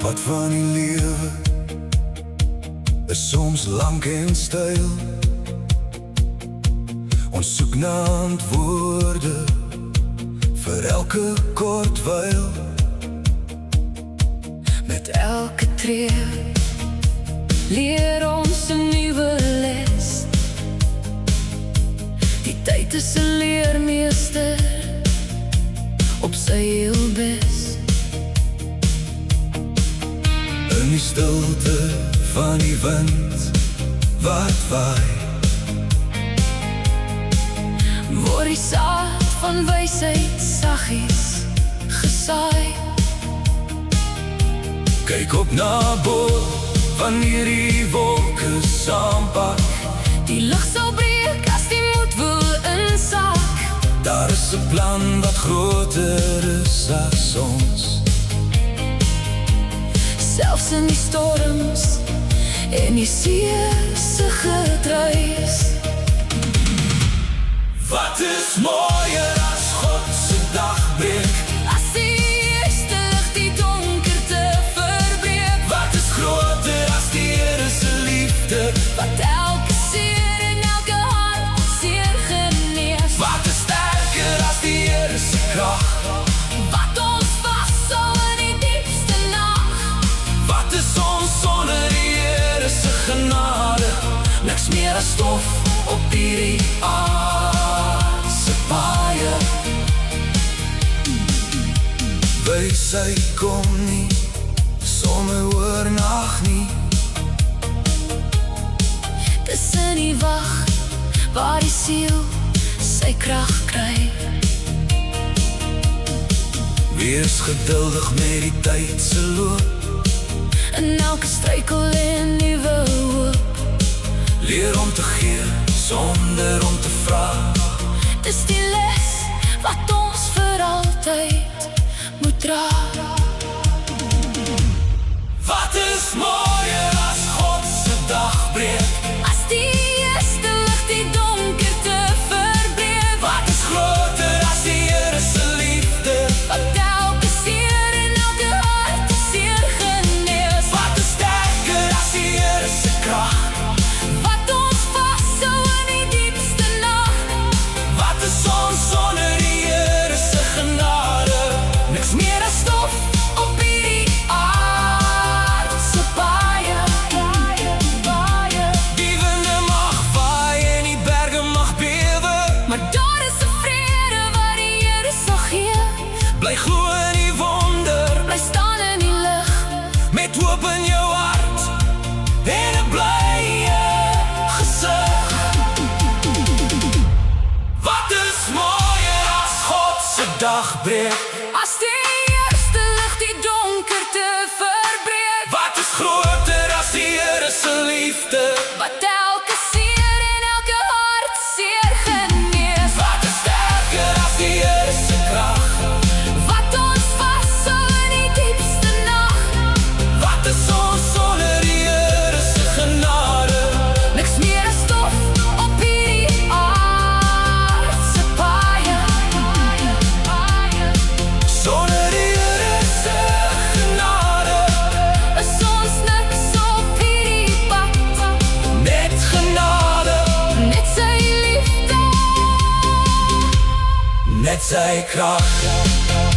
Pad van die lewe is soms lank en styl. Ons soek na antwoorde vir elke kort wyl. Met elke tree leer ons 'n nuwe les. Die tyd is 'n leermeester op sy heel bes. In die stilte van die wind wat waai, word die saad van wysheid saggies gesaai. kyk op na bo wanneer die wolke saampak. Die lig sal breek as die moed wil insak. Daar is 'n plan wat groter is as ons. Selfs in die storms en die see se gedruis. Wat is mooier as God se dag breek? As die eerste lig die donkerte verbreek. Wat is groter as die Here se liefde? Wat elke seer en elke hart seer genees. Wat is sterker as die Here se krag? Wat ons vashou in die diepste nag. Wat is ons sonder die Here se genade? Niks meer as stof op hierdie aardse paaie. Wysheid kom nie sommer oornag nie. Dis in die wag waar die siel sy krag kry. Wees geduldig met die tyd se loop. In elke struikel en nuwe hoop. Leer om te gee sonder om te vra. Dis die les wat ons vir altyd moet dra. Wat is mooier as God se dag breek? As die eerste lig die donkerte verbreek. Wat is groter as die Here se liefde? Wat elke seer en elke hart seer genees. Wat is sterker as die Here se krag? Wat ons vashou in die diepste nag. Wat is ons sonder die Here se genade? Niks meer as stof op hierdie aardse paaie. Die winde mag waai en die berge mag bewe, Maar daar is 'n vrede wat die Here sal gee. bly glo in die wonder, Bly staan in die lig. met hoop in jou hart en 'n blye gesig. Wat is mooier as God se dag breek? As die eerste lig die donkerte verbreek. Wat is groter as die Here se liefde? Wat elke seer en elke hart seer genees. Wat is sterker as die Here se krag? Wat ons vashou in die diepste nag. Wat is ons sonder die Here se genade? Niks meer as stof op hierdie aardse paaie. Sonder die Here se genade, Is ons niks op hierdie pad. net genade, Net sy liefde. net sy krag.